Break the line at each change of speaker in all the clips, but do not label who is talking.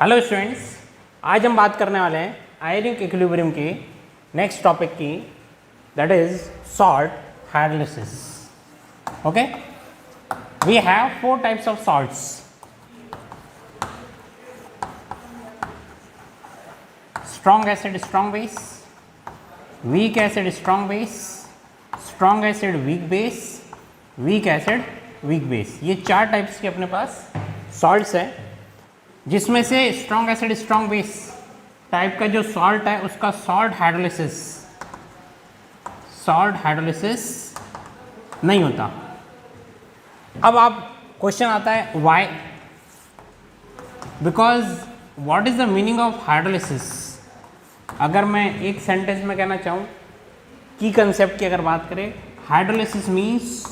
Hello students, आज हम बात करने वाले हैं आयोनिक इक्विलिब्रियम की नेक्स्ट टॉपिक की, that is salt hydrolysis. Okay, we have 4 types of salts. Strong acid strong base, weak acid strong base, strong acid weak base, weak acid weak base. ये 4 types के अपने पास salts हैं, जिसमें से strong acid strong base type का जो salt है उसका सॉल्ट हाइड्रोलिसिस नहीं होता. अब आप क्वेश्चन आता है why, because what is the meaning of hydrolysis. अगर मैं एक सेंटेंस में कहना चाहूँ की कंसेप्ट की अगर बात करें, hydrolysis means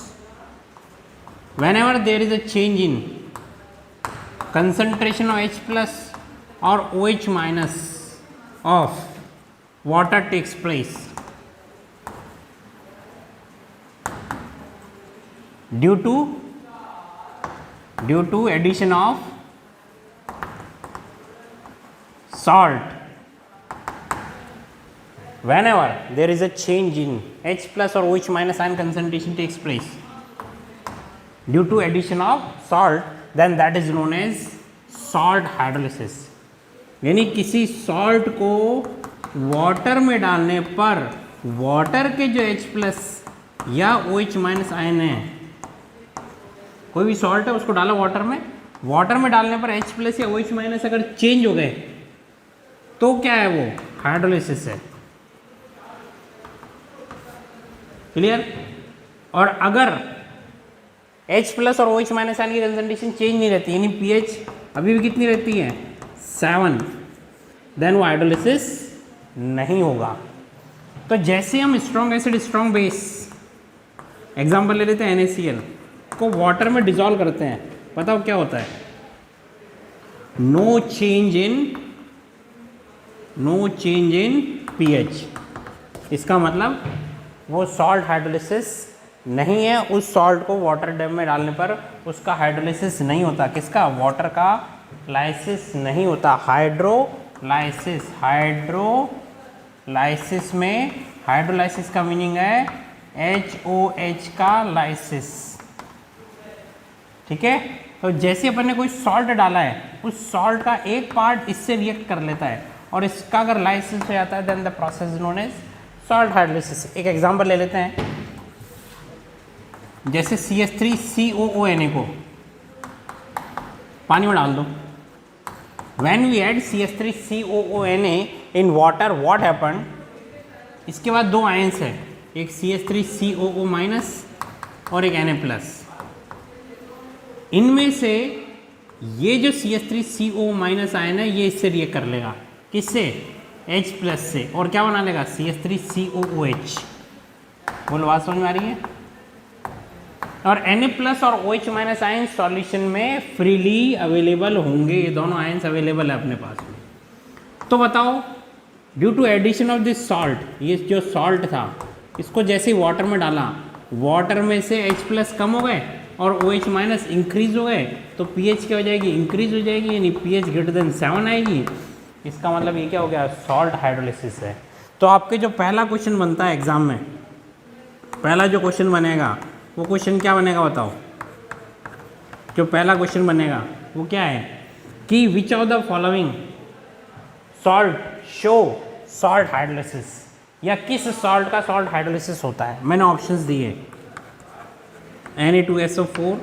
whenever there is a change in concentration of H plus or OH minus of water takes place due to addition of salt. Whenever there is a change in H plus or OH minus ion concentration takes place due to addition of salt, then that is known as salt hydrolysis. यानी किसी salt को water में डालने पर water के जो H plus या OH minus ion है, कोई भी सॉल्ट है उसको डाला वाटर में डालने पर H प्लस या OH माइनस अगर चेंज हो गए तो क्या है, वो हाइड्रोलिसिस है. क्लियर. और अगर H प्लस और OH माइनस आयन की कंसंट्रेशन चेंज नहीं रहती, यानी pH अभी भी कितनी रहती है 7, देन वो हाइड्रोलिसिस नहीं होगा. तो जैसे हम strong acid strong base example ले लेते हैं, NaCl को वाटर में डिजोल्व करते हैं, बताओ क्या होता है, नो चेंज इन pH. इसका मतलब वो सॉल्ट हाइड्रोलिसिस नहीं है. उस सॉल्ट को वाटर डैम में डालने पर उसका हाइड्रोलिसिस नहीं होता. किसका? वाटर का लाइसिस नहीं होता. हाइड्रोलाइसिस में हाइड्रोलाइसिस का मीनिंग है HOH का लाइसिस. ठीक है. तो जैसे अपन ने कोई सॉल्ट डाला है, उस सॉल्ट का एक पार्ट इससे रिएक्ट कर लेता है और इसका अगर लाइसिस हो जाता है, then the process known as salt hydrolysis. एक एग्जांपल ले लेते हैं, जैसे CH3COONA को पानी में डाल दो. When we add CH3COONA in water, what happened? इसके बाद 2 आयंस है, एक CH3COO माइनस और एक Na प्लस. इनमें से ये जो CH3CO माइनस आयन है, ये इससे रिएक्ट कर लेगा. किससे? H प्लस से. और क्या बना लेगा? CH3COOH. बोलो, बात समझ में आ रही है? और Na प्लस और OH माइनस आयन सॉल्यूशन में फ्रीली अवेलेबल होंगे. ये दोनों आयंस अवेलेबल है अपने पास में. तो बताओ, due to addition of this salt, ये जो सॉल्ट था इसको जैसे ही वाटर में डाला, वाटर में से H प्लस कम हो गए और OH माइनस इंक्रीज हो गए, तो pH क्या हो जाएगी? इंक्रीज हो जाएगी, यानी pH ग्रेटर देन 7 आएगी. इसका मतलब ये क्या हो गया? सॉल्ट हाइड्रोलिसिस है. तो आपके जो पहला क्वेश्चन बनता है एग्जाम में, पहला जो क्वेश्चन बनेगा वो क्वेश्चन क्या बनेगा बताओ? जो पहला क्वेश्चन बनेगा वो क्या है कि which of the following salt show salt hydrolysis, या किस सॉल्ट का सॉल्ट हाइड्रोलिसिस होता है. मैंने ऑप्शंस दिए, Na2SO4,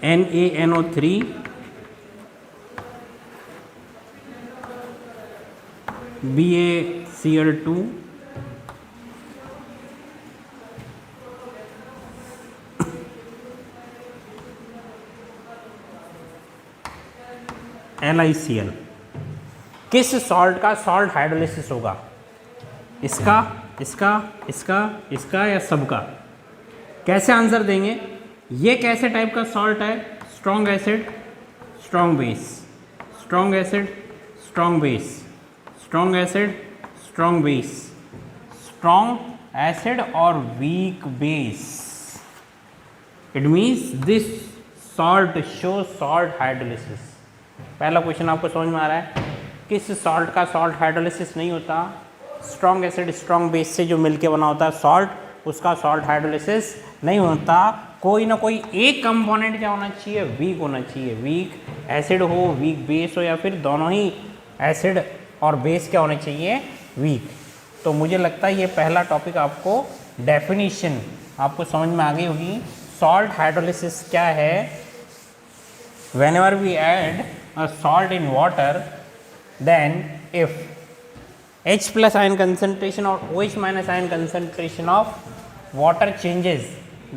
NaNO3, BaCl2, LiCl. किस सॉल्ट का सॉल्ट हाइड्रोलिसिस होगा? इसका, इसका या सबका? कैसे आंसर देंगे? ये कैसे टाइप का सॉल्ट है? Strong acid strong base, strong acid strong base, strong acid strong base, strong acid और weak base. It means this salt show salt hydrolysis. पहला क्वेश्चन आपको समझ में आ रहा है, किस सॉल्ट का सॉल्ट हाइड्रोलिसिस नहीं होता? स्ट्रॉन्ग एसिड स्ट्रॉन्ग बेस से जो मिलके बना होता है सॉल्ट, उसका सॉल्ट हाइड्रोलिसिस नहीं होता। कोई ना कोई एक कंपोनेंट क्या होना चाहिए? वीक होना चाहिए। वीक एसिड हो, वीक बेस हो, या फिर दोनों ही एसिड और बेस क्या होने चाहिए? वीक। तो मुझे लगता है ये पहला टॉपिक आपको डेफिनेशन आपको समझ में आ गई होगी। सॉल्ट हाइड्रोलिसिस क्या है? Whenever we add a salt in water, then if H plus ion concentration or OH minus ion concentration of water changes,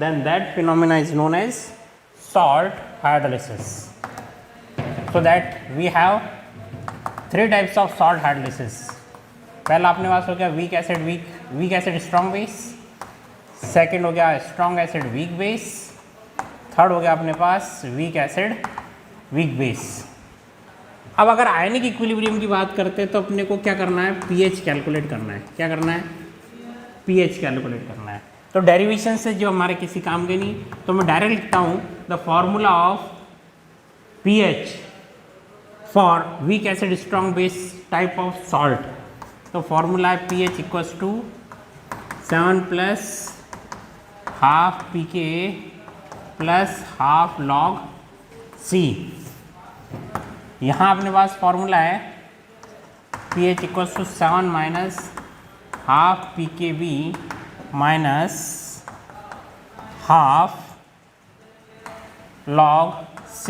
then that phenomena is known as salt hydrolysis. So that we have three types of salt hydrolysis. पहला अपने पास हो गया week acid strong base, second हो गया strong acid weak base, third हो गया अपने पास week acid weak base. अब अगर आयनिक इक्विलिब्रियम की बात करते हैं तो अपने को क्या करना है? पीएच कैलकुलेट करना है। क्या करना है? पीएच कैलकुलेट करना है। तो डेरिवेशन से जो हमारे किसी काम के नहीं, तो मैं डायरेक्ट लिखता हूँ the formula of pH for weak acid strong base type of salt. तो फॉर्मूला है pH equals to 7 plus half pK plus half log C। यहाँ अपने पास फॉर्मूला है pH equals to 7 minus half pKb minus half log C।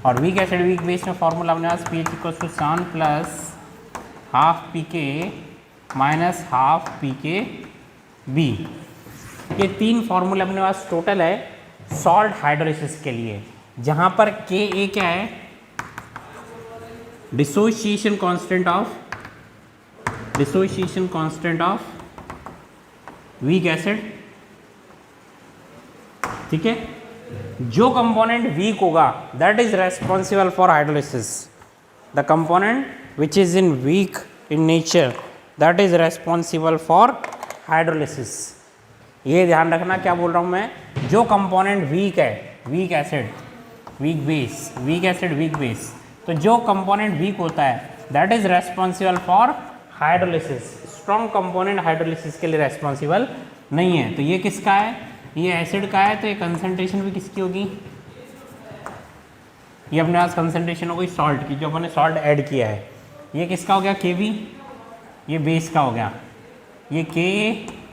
और weak acid weak base में formula अपने पास pH equals to 7 plus half pK minus half pKb। ये तीन फॉर्मूला अपने पास टोटल है सॉल्ट हाइड्रोलिसिस के लिए, जहाँ पर Ka क्या है? Dissociation constant of weak acid. ठीक है, जो कंपोनेंट वीक होगा that is responsible for hydrolysis. The component which is in weak in nature that is responsible for hydrolysis. ये ध्यान रखना, क्या बोल रहा हूँ मैं? जो कंपोनेंट वीक है, weak acid weak base, weak acid weak base, तो जो कंपोनेंट वीक होता है that is responsible for hydrolysis. Strong component hydrolysis के लिए रेस्पॉन्सिबल नहीं है। तो ये किसका है? ये एसिड का है, तो ये कंसंट्रेशन भी किसकी होगी? ये अपने पास कंसंट्रेशन हो गई सॉल्ट की, जो अपने सॉल्ट ऐड किया है। ये किसका हो गया? Kb, ये बेस का हो गया। ये Ka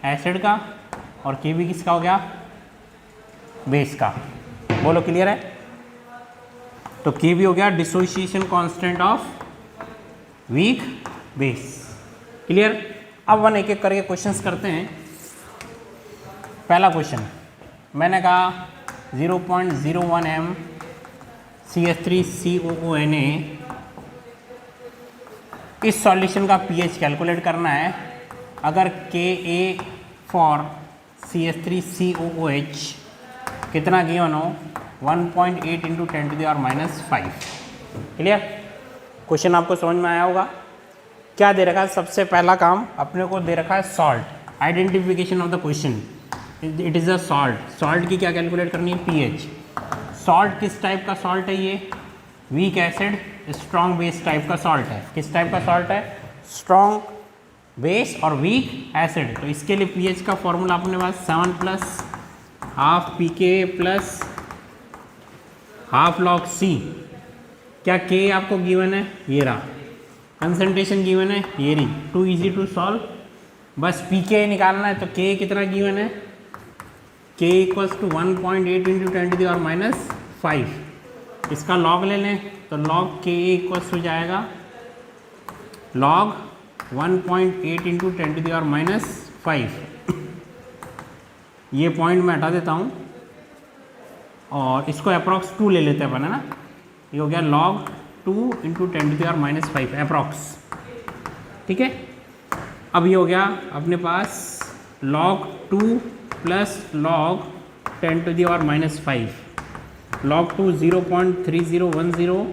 एसिड का और Kb किसका हो गया? बेस का। बोलो क्लियर है? तो Kb हो गया dissociation constant of weak base. Clear? अब वन एक एक करके क्वेश्चंस करते हैं। पहला क्वेश्चन मैंने कहा 0.01 m CH3COONA, इस सॉल्यूशन का पीएच कैलकुलेट करना है। अगर Ka फॉर CH3COOH कितना गिवन हो? 1.8 इंटू 10⁻⁵। क्लियर? क्वेश्चन आपको समझ में आया होगा। क्या दे रखा है? सबसे पहला काम अपने को दे रखा है salt, identification of the question. It is a salt. Salt की क्या कैलकुलेट करनी है? पीएच। सॉल्ट किस टाइप का सॉल्ट है? ये week acid strong base type का सॉल्ट है। किस टाइप का सॉल्ट है? स्ट्रॉन्ग बेस और वीक एसिड। तो इसके लिए पीएच का फॉर्मूला अपने पास 7 plus half pK plus half log C। क्या K आपको गिवन है? ये रहा। कंसंट्रेशन गिवन है, ये रही। टू इजी टू सॉल्व, बस pK निकालना है। तो K कितना गिवन है? K equals to 1.8 into 10⁻⁵। इसका log ले लें तो log Ka इक्वल्स हो जाएगा log 1.8 इंटू 10⁻⁵। ये पॉइंट मैं हटा देता हूँ और इसको अप्रॉक्स 2 ले लेते हैं अपन, है ना। ये हो गया log 2 इंटू 10⁻⁵ अप्रॉक्स। ठीक है, अब ये हो गया अपने पास log 2 प्लस log 10⁻⁵। log 2 0.3010,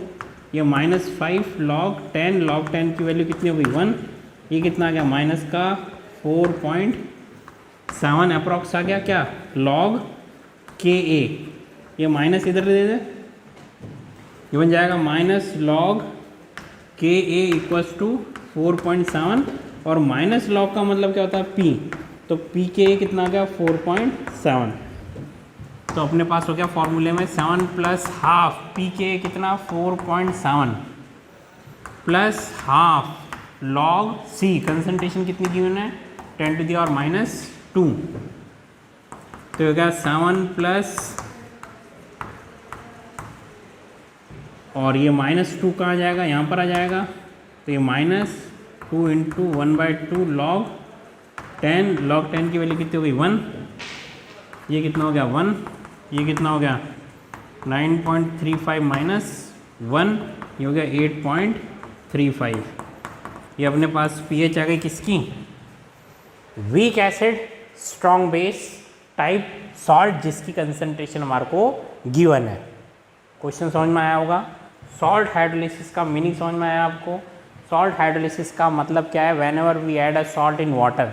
ये -5 log 10 की वैल्यू कितनी हो गई? 1। ये कितना आ गया? माइनस का 4.7 अप्रॉक्स आ गया। क्या? log के ए, ये माइनस इधर दे दे, ये बन जाएगा माइनस लॉग के ए इक्वल्स टू 4.7 और माइनस लॉग का मतलब क्या होता है पी, तो पी के ए कितना आ गया 4.7। तो अपने पास हो गया फॉर्मूले में 7 प्लस हाफ पी के कितना 4.7 plus half log c, concentration कितनी गिवन है 10⁻⁻², तो हो गया 7 प्लस और ये -2 कहाँ जाएगा, यहाँ पर आ जाएगा, तो ये -2 इंटू 1/2 लॉग 10, लॉग 10 की वैल्यू कितनी हो गई 1, ये कितना हो गया 1, ये कितना हो गया 9.35 माइनस 1, ये हो गया 8.35। ये अपने पास पीएच आ गई किसकी, week acid strong base type salt जिसकी कंसंट्रेशन हमारे को गिवन है। क्वेश्चन समझ में आया होगा। सॉल्ट हाइड्रोलिसिस का मीनिंग समझ में आया आपको। सॉल्ट हाइड्रोलिसिस का मतलब क्या है, whenever we add a salt in water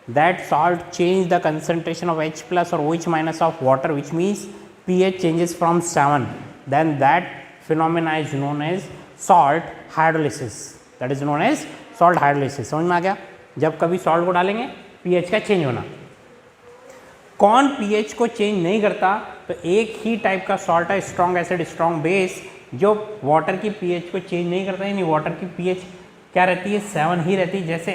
that salt change the concentration of H plus or OH minus of water, which means pH changes from 7, then that phenomena is known as salt hydrolysis, that is known as salt hydrolysis। समझ में आ गया। जब कभी salt को डालेंगे pH का change होना। कौन pH को चेंज नहीं करता, तो एक ही टाइप का सॉल्ट है स्ट्रॉन्ग एसिड स्ट्रॉन्ग बेस जो वाटर की pH को चेंज नहीं करता, यानी वाटर की pH क्या रहती है 7 ही रहती है। जैसे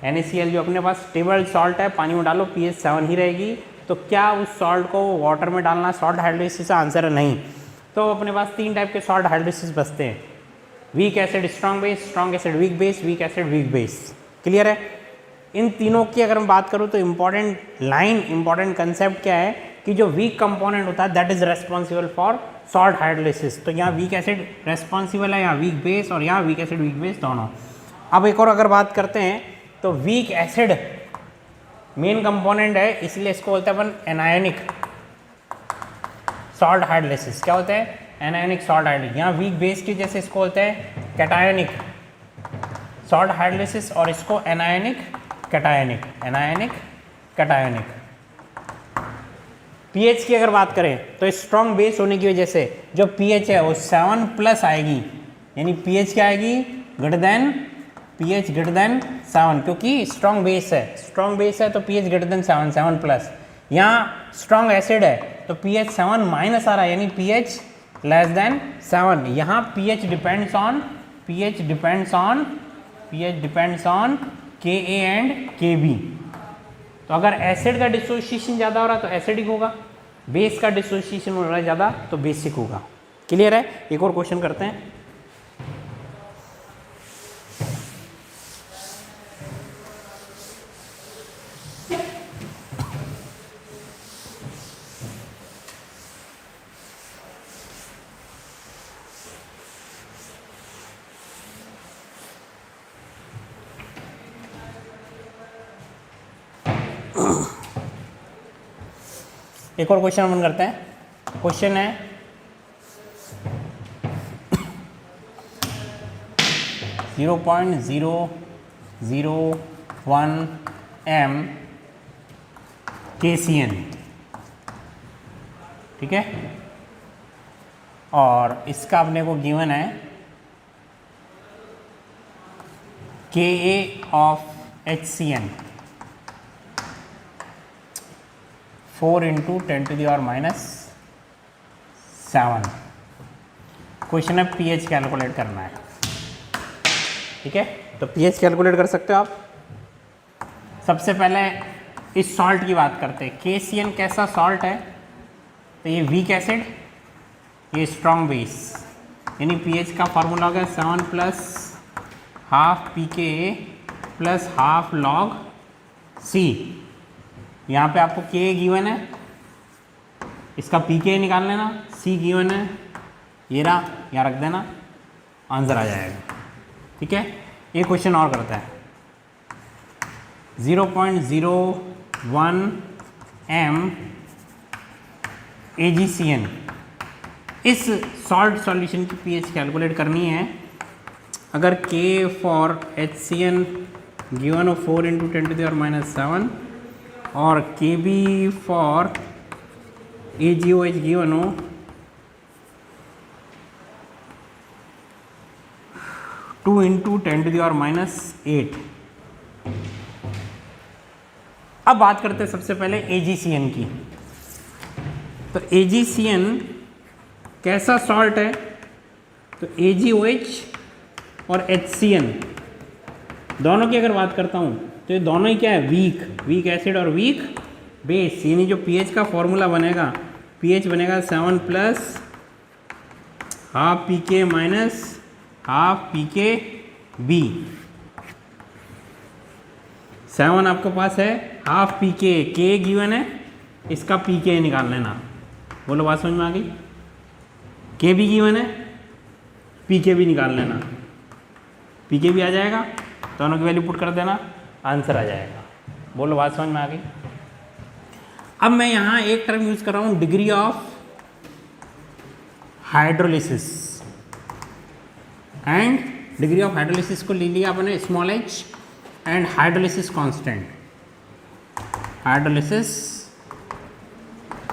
NaCl जो अपने पास स्टेबल सॉल्ट है, पानी में डालो pH 7 ही रहेगी, तो क्या उस सॉल्ट को वाटर में डालना सॉल्ट हाइड्रोलिसिस का आंसर है, नहीं। तो अपने पास 3 टाइप के सॉल्ट हाइड्रोलिसिस बचते हैं, week acid strong base, strong acid weak base, weak acid weak base. Clear है। इन तीनों की अगर हम बात करूँ तो इंपॉर्टेंट लाइन, इंपॉर्टेंट कंसेप्ट क्या है कि जो वीक कंपोनेंट होता है that is responsible for salt hydrolysis. तो यहाँ वीक एसिड रेस्पॉन्सिबल है, यहाँ वीक बेस, और यहाँ वीक एसिड वीक बेस दोनों। अब एक और अगर बात करते हैं तो वीक एसिड मेन कंपोनेंट है, इसलिए इसको बोलते हैं अपन एनायनिक सॉल्ट हाइड्रोलिसिस। क्या होता है, एनायनिक सॉल्ट हाइड्रोलिसिस। यहाँ वीक बेस की जैसे इसको बोलते हैं कैटायनिक सॉल्ट हाइड्रोलिसिस, और इसको anionic cationic, anionic cationic. PH की अगर बात करें तो स्ट्रॉन्ग बेस होने की वजह से जो पीएच है वो 7 प्लस आएगी, यानी पीएच क्या आएगी pH ग्रेटर देन 7, क्योंकि स्ट्रॉन्ग बेस है, स्ट्रॉन्ग बेस है तो pH ग्रेटर देन 7, 7 प्लस। यहाँ स्ट्रॉन्ग एसिड है तो pH 7 माइनस आ रहा है, यानी pH लेस देन 7। यहाँ pH depends on Ka and Kb। तो अगर एसिड का डिसोसिएशन ज़्यादा हो रहा है तो एसिडिक होगा, बेस का डिसोसिएशन हो रहा है ज़्यादा तो बेसिक होगा। क्लियर है। एक और क्वेश्चन करते हैं। एक और क्वेश्चन अपन करते हैं। क्वेश्चन है (0.001 m KCN), ठीक है, और इसका अपने को गिवन है Ka ऑफ HCN 4 × 10⁻⁷। क्वेश्चन है पीएच कैलकुलेट करना है, ठीक है। तो पीएच कैलकुलेट कर सकते हो आप। सबसे पहले इस सॉल्ट की बात करते हैं। KCN कैसा सॉल्ट है, तो ये वीक एसिड, ये स्ट्रॉन्ग बेस, यानी पीएच का फॉर्मूला होगा 7 plus half pKa plus half log C। यहाँ पे आपको Ka गिवन है, इसका pKa निकाल लेना, C गिवन है, ये रहा, यहाँ रख देना, आंसर आ जाएगा, ठीक है। एक क्वेश्चन और करता है। 0.01 m AgCN, इस सॉल्ट सॉल्यूशन की pH कैलकुलेट करनी है। अगर K फॉर HCN गिवन हो 4 × 10⁻⁷ और Kb फॉर AgOH गिवन हो 2 × 10⁻⁸। अब बात करते हैं सबसे पहले AgCN की। तो AgCN कैसा सॉल्ट है? तो AgOH और HCN दोनों की अगर बात करता हूँ तो ये दोनों ही क्या है? वीक एसिड और वीक बेस। यानी जो pH का फॉर्मूला बनेगा, pH बनेगा 7 + ½ pK - ½ pKb। 7 आपके पास है, ½ pK, K गिवन है, इसका pK निकाल लेना। बोलो बात समझ में आ गई? K भी गिवन है, pK भी निकाल लेना। pK भी आ जाएगा, दोनों की वैल्यू पुट कर देना, आंसर आ जाएगा। बोलो बात समझ में आ गई? अब मैं यहाँ एक टर्म यूज कर रहा हूँ, degree of hydrolysis. And degree of hydrolysis को ले लिया अपने small h and hydrolysis constant. Hydrolysis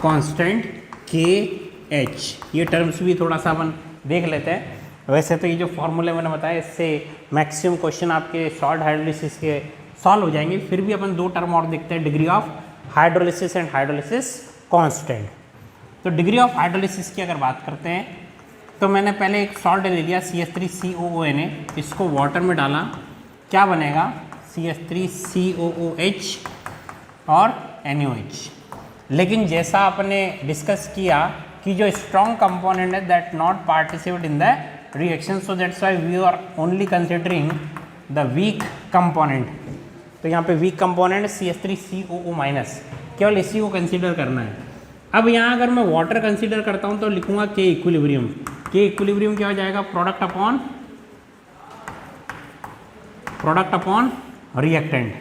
constant KH। ये टर्म्स भी थोड़ा सा अपन देख लेते हैं। वैसे तो ये जो फॉर्मूले मैंने बताया, इससे मैक्सिमम क्वेश्चन आपके शॉर्ट हाइड्रोलिसिस के सॉल्व हो जाएंगे। फिर भी अपन दो टर्म और देखते हैं, degree of hydrolysis and hydrolysis constant. तो डिग्री ऑफ हाइड्रोलिसिस की अगर बात करते हैं तो मैंने पहले एक सॉल्ट ले लिया CH3COONA, इसको वाटर में डाला, क्या बनेगा? CH3COOH और NaOH। लेकिन जैसा आपने डिस्कस किया कि जो स्ट्रॉन्ग कंपोनेंट है that not participate in the reaction, so that's why we are only considering the weak component. तो यहाँ पे वीक कंपोनेंट CH3COO-, केवल इसी को कंसीडर करना है। अब यहाँ अगर मैं वाटर कंसीडर करता हूँ तो लिखूंगा K इक्विलिब्रियम। K इक्विलिब्रियम क्या हो जाएगा? Product upon reactant.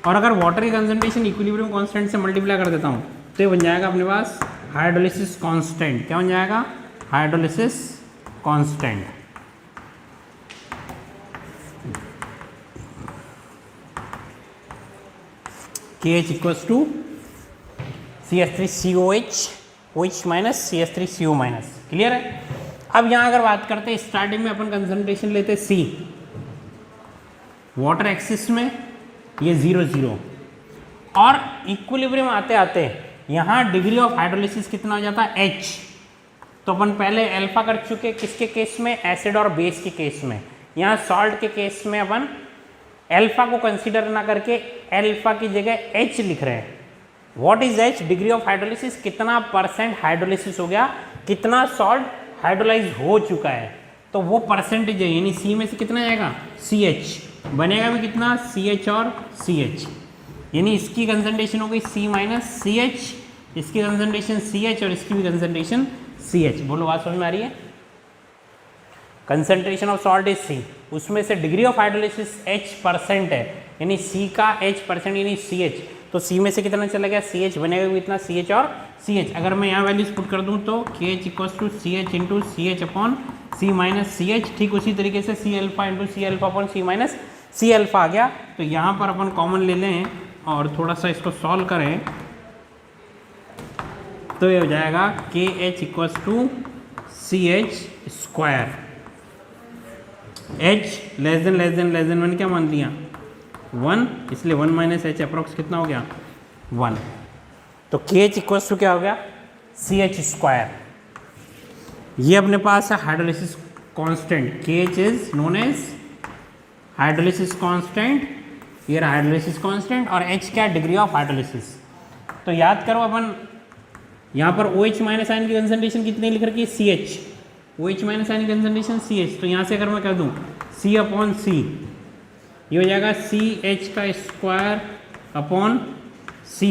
और अगर वाटर की कंसंट्रेशन इक्विलिब्रियम कांस्टेंट से मल्टीप्लाई कर देता हूँ तो ये बन जाएगा अपने पास हाइड्रोलिसिस कांस्टेंट। क्या बन जाएगा? Hydrolysis constant. KH equals to CH3COH OH minus CH3CO minus. Clear है? अब यहाँ अगर बात करते हैं, स्टार्टिंग में अपन कंसंट्रेशन लेते C, वाटर एक्सिस में ये 0 0, और इक्विलिब्रियम आते आते यहाँ डिग्री ऑफ हाइड्रोलिसिस कितना हो जाता है? H। तो अपन पहले अल्फा कर चुके, किसके केस में? एसिड और बेस के केस में। यहाँ सॉल्ट के केस में अपन अल्फा को कंसीडर ना करके अल्फा की जगह H लिख रहे हैं। What is H? Degree of hydrolysis, कितना % हाइड्रोलिसिस हो गया, कितना सॉल्ट हाइड्रोलाइज हो चुका है, तो वो परसेंटेज है। यानी C में से कितना जाएगा? CH बनेगा भी कितना? CH और CH। यानी इसकी कंसंट्रेशन हो गई C माइनस CH, इसकी कंसंट्रेशन CH और इसकी भी कंसंट्रेशन CH। बोलो बात समझ में आ रही है? Concentration of salt is C, उसमें से डिग्री ऑफ हाइड्रोलिसिस H% है, यानी C का H% यानी CH। तो C में से कितना चला गया? CH बनेगा भी इतना, CH और CH। अगर मैं यहाँ वैल्यूज पुट कर दूँ तो KH equals to CH into CH upon C minus CH। ठीक उसी तरीके से C alpha into C alpha upon C minus C alpha आ गया। तो यहाँ पर अपन कॉमन ले लें और थोड़ा सा इसको सॉल्व करें तो ये हो जाएगा KH equals to CH square. H less than 1 क्या मान लिया? 1, इसलिए 1 माइनस H अप्रॉक्स कितना हो गया? 1। तो KH इक्वल्स टू क्या हो गया? CH square. ये अपने पास है hydrolysis constant. KH is known as hydrolysis constant, ये रहा हाइड्रोलिसिस कांस्टेंट, और H क्या? Degree of hydrolysis. तो याद करो अपन यहाँ पर OH माइनस आयन की कंसंट्रेशन कितनी लिख रखी है? CH। OH माइनस आयन की कंसंट्रेशन CH। तो यहाँ से अगर मैं कर दूँ C अपॉन C, ये हो जाएगा CH का स्क्वायर अपॉन C,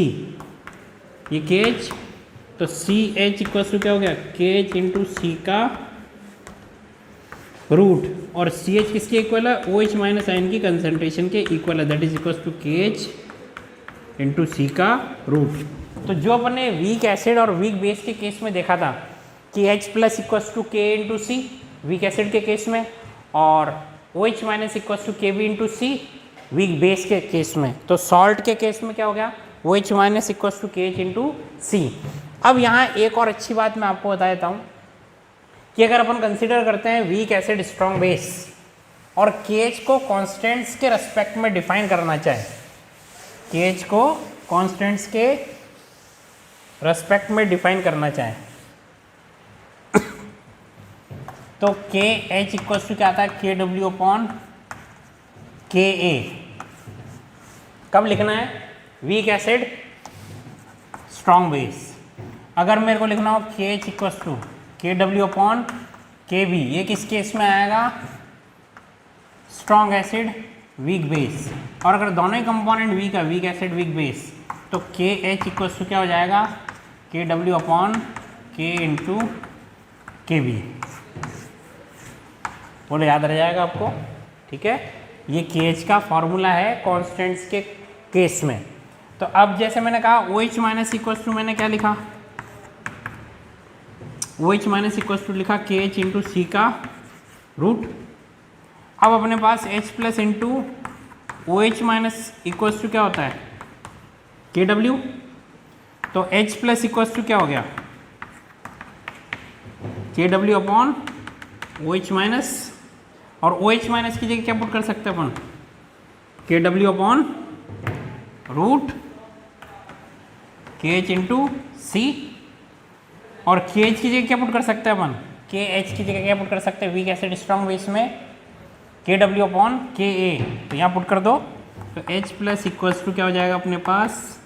ये KH। तो CH इक्वल टू क्या हो गया? KH इंटू C का रूट, और CH किसके इक्वल है? OH माइनस आयन की कंसंट्रेशन के इक्वल है, that is equal to KH into C का रूट। तो जो अपन ने वीक एसिड और वीक बेस के केस में देखा था कि H plus equals to K into C weak acid के केस में, और OH minus equals to KB into C weak base के केस में, तो सॉल्ट के केस में क्या हो गया? O H minus equals to K H into C. अब यहाँ एक और अच्छी बात मैं आपको बता देता हूँ कि अगर अपन कंसिडर करते हैं वीक एसिड स्ट्रॉन्ग बेस और केएच को कांस्टेंट्स के रेस्पेक्ट में डिफाइन करना चाहे, केएच को कांस्टेंट्स के रेस्पेक्ट में डिफाइन करना चाहे तो के एच इक्वल्स टू क्या आता है, के डब्ल्यू अपॉन के ए। कब लिखना है, वीक एसिड स्ट्रॉन्ग बेस। अगर मेरे को लिखना हो के एच इक्वल्स टू के डब्ल्यू अपॉन के बी, ये किस केस में आएगा, स्ट्रॉन्ग एसिड वीक बेस। और अगर दोनों ही कंपोनेंट वीक है, वीक एसिड वीक बेस, तो के एच इक्वल्स टू क्या हो जाएगा, के डब्ल्यू अपॉन के इंटू के बी। बोलो याद रह जाएगा आपको, ठीक है। ये के एच का फॉर्मूला है कॉन्स्टेंट्स के केस में। तो अब जैसे मैंने कहा O H minus equals to, मैंने क्या लिखा, O H minus equals to लिखा के एच इंटू सी का रूट। अब अपने पास H plus into O H minus equals to क्या होता है, के डब्ल्यू। तो एच प्लस इक्वल्स टू क्या हो गया, K W upon O H minus. और ओ एच माइनस की जगह क्या पुट कर सकते हैं अपन, के डब्ल्यू अपॉन रूट के एच इंटू सी। और के एच की जगह क्या पुट कर सकते हैं अपन, के एच की जगह क्या पुट कर सकते हैं, वीक एसिड स्ट्रॉन्ग बेस में के डब्ल्यू अपॉन के ए। तो यहाँ पुट कर दो, तो एच प्लस इक्वल्स टू क्या हो जाएगा अपने पास,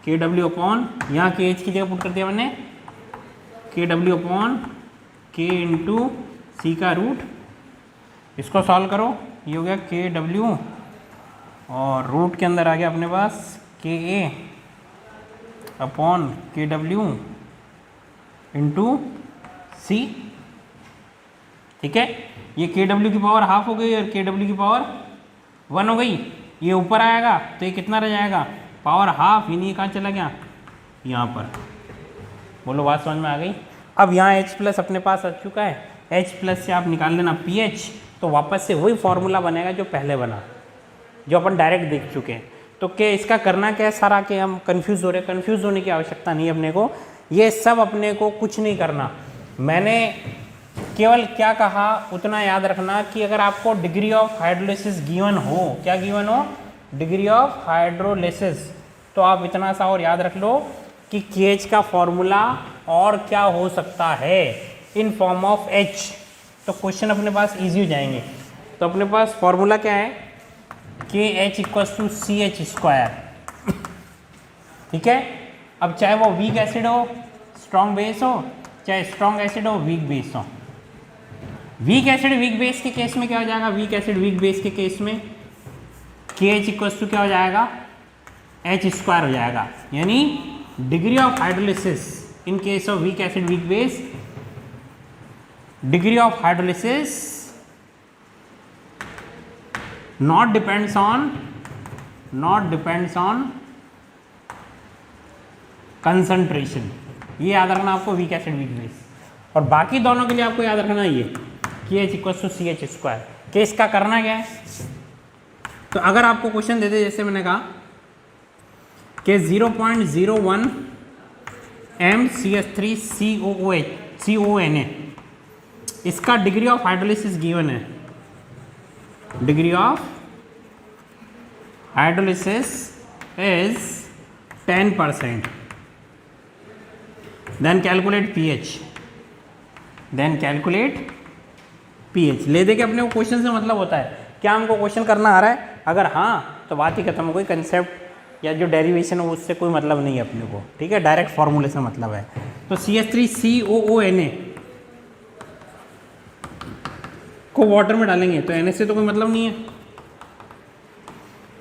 के डब्ल्यू अपॉन, यहाँ के एच की जगह पुट कर दिया मैंने, के डब्ल्यू अपॉन के इंटू सी का रूट। इसको सॉल्व करो, ये हो गया के डब्ल्यू और रूट के अंदर आ गया अपने पास के ए अपॉन के डब्ल्यू इंटू सी, ठीक है। ये के डब्ल्यू की पावर हाफ हो गई और के डब्ल्यू की पावर 1 हो गई। ये ऊपर आएगा तो ये कितना रह जाएगा, पावर हाफ, यानी ये कहाँ चला गया, यहाँ पर। बोलो बात समझ में आ गई। अब यहाँ H प्लस अपने पास आ चुका है, H प्लस से आप निकाल लेना pH, तो वापस से वही फॉर्मूला बनेगा जो पहले बना, जो अपन डायरेक्ट देख चुके हैं। तो क्या इसका करना क्या है, सारा के हम कंफ्यूज हो रहे हैं, कंफ्यूज होने की आवश्यकता नहीं है अपने को। ये सब अपने को कुछ नहीं करना, मैंने केवल क्या कहा उतना याद रखना कि अगर आपको डिग्री ऑफ हाइड्रोलिसिस गिवन हो, क्या गिवन हो, डिग्री ऑफ हाइड्रोलिसिस, तो आप इतना सा और याद रख लो कि KH का फॉर्मूला और क्या हो सकता है, इन फॉर्म ऑफ H। तो क्वेश्चन अपने पास इजी हो जाएंगे। तो अपने पास फॉर्मूला क्या है, KH equals to CH square, ठीक है। अब चाहे वो वीक एसिड हो, स्ट्रॉन्ग बेस हो, चाहे स्ट्रॉन्ग एसिड हो, वीक बेस हो। वीक एसिड वीक बेस के केस में क्या हो जाएगा, वीक एसिड वीक बेस के केस में KH इक्वल्स टू क्या हो जाएगा, H स्क्वायर हो जाएगा। यानी degree of hydrolysis in case of weak acid weak base, degree of hydrolysis not depends on concentration। ये याद रखना आपको, वीक एसिड वीक बेस। और बाकी दोनों के लिए आपको याद रखना ये KH equals to CH square. Case का करना क्या है, तो अगर आपको क्वेश्चन दे दे, जैसे मैंने कहा कि 0.01 MCH3COOH इसका डिग्री ऑफ हाइड्रोलिसिस गिवन है, degree of hydrolysis is 10%। Then calculate pH। ले दे के अपने को क्वेश्चन से मतलब होता है, क्या हमको क्वेश्चन करना आ रहा है, अगर हाँ तो बात ही खत्म हो गई। कंसेप्ट या जो डेरिवेशन है उससे कोई मतलब नहीं है अपने को, ठीक है, डायरेक्ट फॉर्मूले से मतलब है। तो CH3COONA को वाटर में डालेंगे तो Na से तो कोई मतलब नहीं है,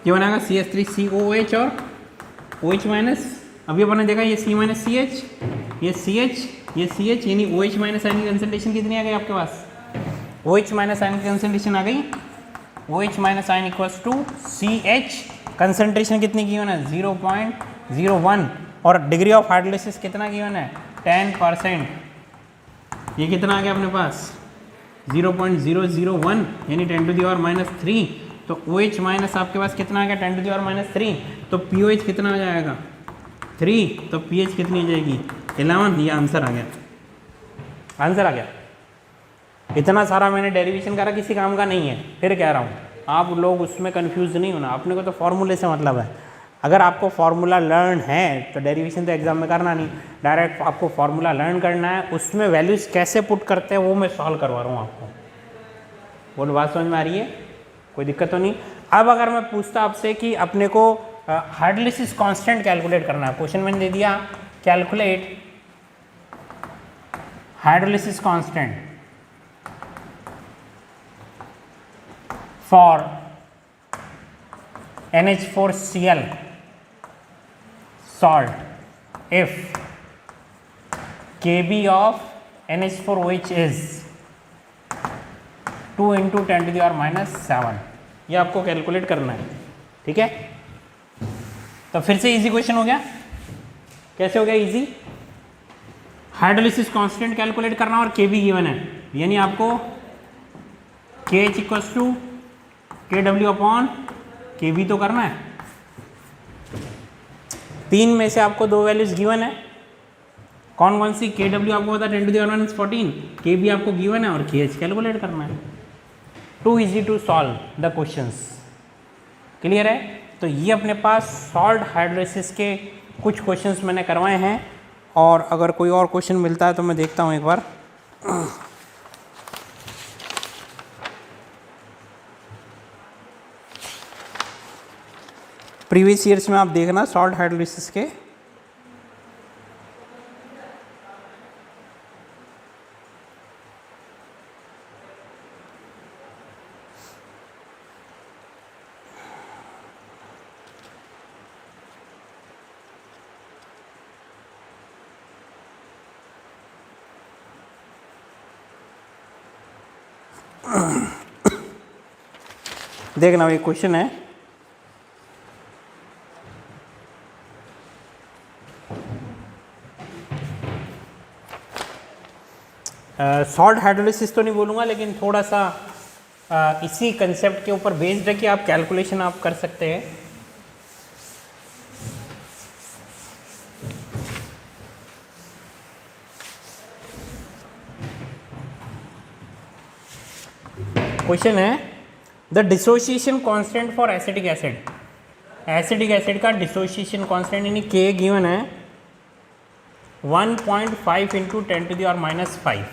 ये बनाएगा CH3COOH और OH माइनस। अभी अपन ने देखा ये C माइनस CH, ये CH, ये CH, यानी OH माइनस आयन की कंसंट्रेशन कितनी आ गई आपके पास, OH माइनस आयन की कंसंट्रेशन आ गई, OH minus ion equals to CH। Concentration कितनी गिवन है, 0.01, और डिग्री ऑफ हाइड्रोलिसिस कितना गिवन है, 10%। ये कितना आ गया अपने पास, 0.001, यानी 10⁻³ तो OH माइनस आपके पास कितना आ गया 10⁻³ तो POH कितना आ जाएगा 3, तो pH कितनी हो जाएगी 11। ये आंसर आ गया, आंसर आ गया। इतना सारा मैंने डेरिवेशन करा, किसी काम का नहीं है। फिर कह रहा हूँ आप लोग उसमें कंफ्यूज नहीं होना, अपने को तो फॉर्मूले से मतलब है। अगर आपको फार्मूला लर्न है तो डेरिवेशन तो एग्जाम में करना नहीं, डायरेक्ट आपको फार्मूला लर्न करना है, उसमें वैल्यूज़ कैसे पुट करते हैं वो मैं सॉल्व करवा रहा हूँ आपको। बोलो बात समझ में आ रही है, कोई दिक्कत तो नहीं। अब अगर मैं पूछता आपसे कि अपने को हाइड्रोलिसिस कांस्टेंट कैलकुलेट करना है, क्वेश्चन मैंने दे दिया calculate hydrolysis constant for NH4Cl salt if Kb of NH4OH is 2 × 10⁻⁷। ये आपको कैलकुलेट करना है, ठीक है। तो फिर से इजी क्वेश्चन हो गया। कैसे हो गया इजी? हाइड्रोलिसिस कांस्टेंट कैलकुलेट करना और Kb गिवन है, यानी आपको KH = KW/Kb तो करना है। 3 में से आपको 2 वैल्यूज गिवन है, कौन कौन सी? KW आपको पता 10⁻⁴, KB आपको गिवन है और KH कैलकुलेट करना है। Too easy to solve the questions, clear है। तो ये अपने पास सॉल्ट हाइड्रोलिसिस के कुछ क्वेश्चंस मैंने करवाए हैं, और अगर कोई और क्वेश्चन मिलता है तो मैं देखता हूँ एक बार। प्रीवियस ईयर्स में आप देखना सॉल्ट हाइड्रोलिसिस के। देखना एक क्वेश्चन है, सॉल्ट हाइड्रोलिसिस तो नहीं बोलूँगा, लेकिन थोड़ा सा इसी कंसेप्ट के ऊपर बेस्ड है कि आप कैलकुलेशन आप कर सकते हैं। क्वेश्चन है the dissociation constant for acetic acid. Acetic acid का डिसोसिएशन कांस्टेंट यानी K गिवन है 1.5 × 10⁻⁵,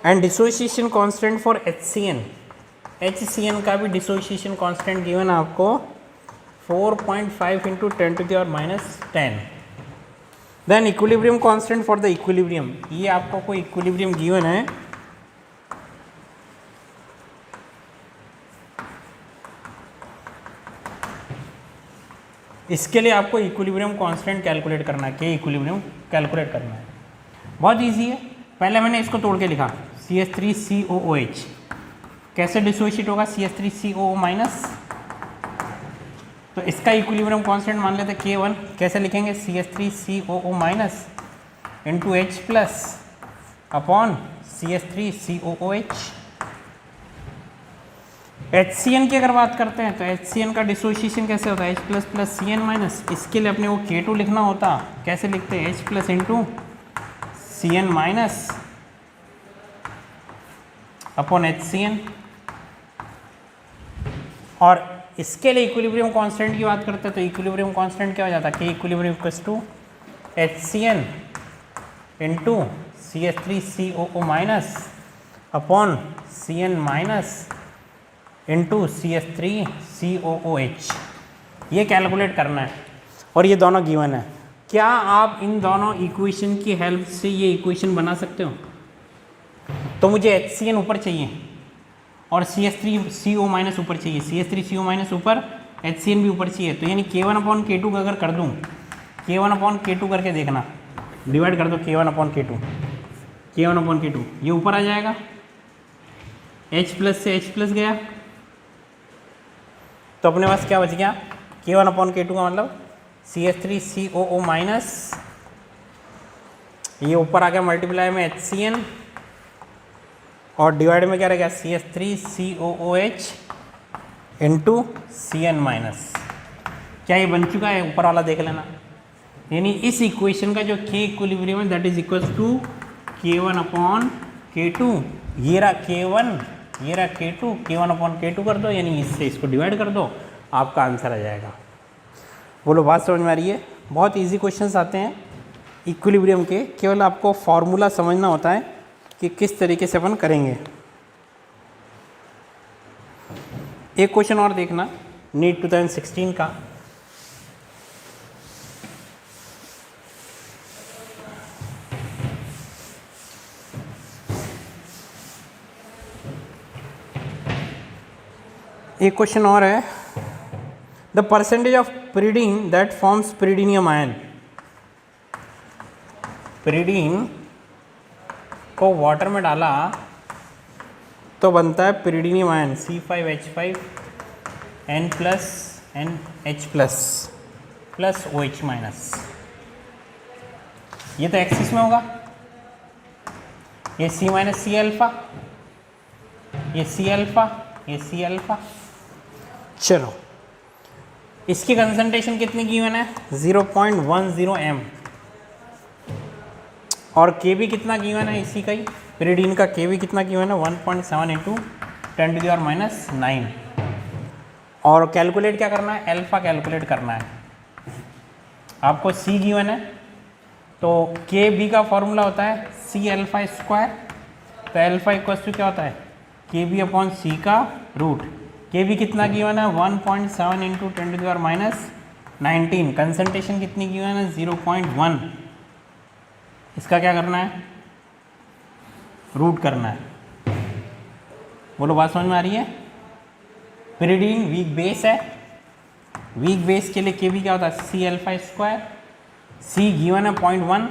and dissociation constant for HCN। HCN का भी डिसोसिएशन कांस्टेंट गिवन है आपको 4.5 × 10⁻10। Then equilibrium constant for the equilibrium, ये आपको कोई इक्विलिब्रियम गिवन है, इसके लिए आपको इक्विलिब्रियम कांस्टेंट कैलकुलेट करना है, के इक्विलिब्रियम कैलकुलेट करना है। बहुत इजी है। पहले मैंने इसको तोड़ के लिखा CH3COOH कैसे डिसोशिएट होगा CH3COO माइनस, तो इसका इक्विलिब्रियम कांस्टेंट मान लेते K1। कैसे लिखेंगे CH3COO minus into H plus upon CH3COOH। HCN की अगर बात करते हैं तो HCN का डिसोसिएशन कैसे होता है H plus plus CN minus, इसके लिए अपने को K2 लिखना होता, कैसे लिखते हैं H plus into CN minus upon HCN। और इसके लिए इक्विलिब्रियम कांस्टेंट की बात करते हैं तो इक्विलिब्रियम कांस्टेंट क्या हो जाता है K equilibrium equals to HCN into CH3COO minus upon CN minus into CH3COOH। ये कैलकुलेट करना है और ये दोनों गिवन है। क्या आप इन दोनों इक्वेशन की हेल्प से ये इक्वेशन बना सकते हो? तो मुझे HCN ऊपर चाहिए और CH3CO माइनस ऊपर चाहिए, CH3CO माइनस ऊपर, HCN भी ऊपर चाहिए। तो यानी K1/K2 अगर कर दूँ, K1/K2 करके देखना, डिवाइड कर दो K1/K2, K1/K2 ये ऊपर आ जाएगा, H प्लस से H प्लस गया, तो अपने पास क्या बच गया K1/K2 का मतलब CH3COO माइनस, ये ऊपर आ गया मल्टीप्लाई में HCN और डिवाइड में क्या रहेगा CH3COOH into C N minus. क्या ये बन चुका है? ऊपर वाला देख लेना। यानी इस इक्वेशन का जो के इक्विलिब्रियम है that is equal to K1 upon K2। ये रहा K1, ये रहा K2, K1 अपॉन K2 कर दो, यानी इससे इसको डिवाइड कर दो, आपका आंसर आ जाएगा। बोलो बात समझ में आ रही है? बहुत इजी क्वेश्चंस आते हैं इक्विलिब्रियम के, केवल आपको फॉर्मूला समझना होता है कि किस तरीके से अपन करेंगे। एक क्वेश्चन और देखना नीट 2016 का। एक क्वेश्चन और है, the percentage of pyridine that forms pyridinium ion. pyridine को वाटर में डाला तो बनता है pyridinium ion C5H5 N plus NH plus plus OH minus. ये तो एक्सिस में होगा, ये C माइनस C अल्फा, ये C अल्फा, ये C अल्फा। चलो इसकी कंसंट्रेशन कितनी गिवन है? 0.10 m। और के भी कितना गिवन है इसी का ही, pyridine का के भी कितना गिवन है? 1.7 इंटू 10⁻⁹। और कैलकुलेट क्या करना है? अल्फा कैलकुलेट करना है। आपको सी गिवन है तो के बी का फॉर्मूला होता है सी अल्फा स्क्वायर। तो अल्फा इक्वल टू क्या होता है? के बी अपॉन सी का रूट। के बी कितना गिवन है? 1.7 इंटू 10⁻⁹। कंसंट्रेशन कितनी गिवन है? 0.1। इसका क्या करना है? रूट करना है। बोलो बात समझ में आ रही है? pyridine वीक बेस है, वीक बेस के लिए के बी क्या होता है? C alpha square. C given है 0.1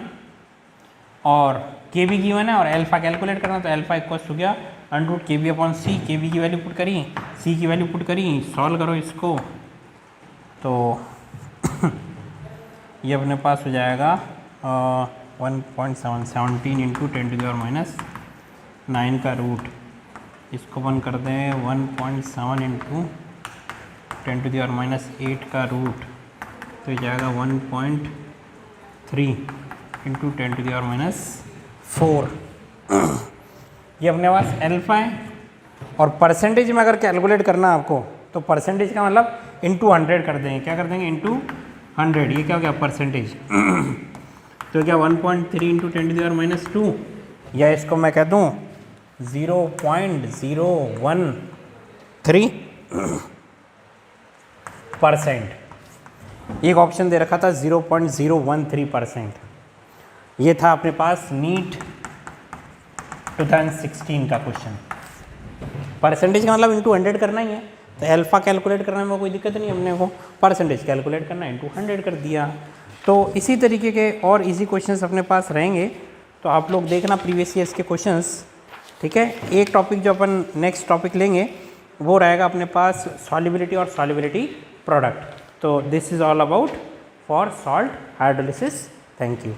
और के बी गिवन है, और अल्फा कैलकुलेट करना, तो अल्फा इक्वल टू गया √ के बी अपॉन सी। के बी की वैल्यू पुट करी, सी की वैल्यू पुट करी, सॉल्व करो इसको तो ये अपने पास हो जाएगा 1.17 इंटू 10⁻⁹ का रूट। इसको अपन कर दें 1.7 इंटू 10⁻⁸ का रूट, तो ये जाएगा 1.3 इंटू 10⁻⁴। ये अपने पास अल्फा है। और परसेंटेज में अगर कैलकुलेट करना आपको तो परसेंटेज का मतलब इंटू 100 कर देंगे। क्या कर देंगे? इंटू 100। ये क्या हो गया? परसेंटेज। तो क्या 1.3 इंटू 10⁻², या इसको मैं कह दूँ 0.013%। एक ऑप्शन दे रखा था 0.013%। ये था अपने पास नीट 2016 का क्वेश्चन। परसेंटेज का मतलब इंटू 100 करना ही है, तो अल्फा कैलकुलेट करने में कोई दिक्कत नहीं, हमने को परसेंटेज कैलकुलेट करना है, इंटू 100 कर दिया। तो इसी तरीके के और इजी क्वेश्चंस अपने पास रहेंगे, तो आप लोग देखना प्रीवियस ईयर्स के क्वेश्चंस। ठीक है, एक टॉपिक जो अपन नेक्स्ट टॉपिक लेंगे वो रहेगा अपने पास सॉल्युबिलिटी और सॉल्युबिलिटी प्रोडक्ट। तो this is all about for salt hydrolysis. Thank you.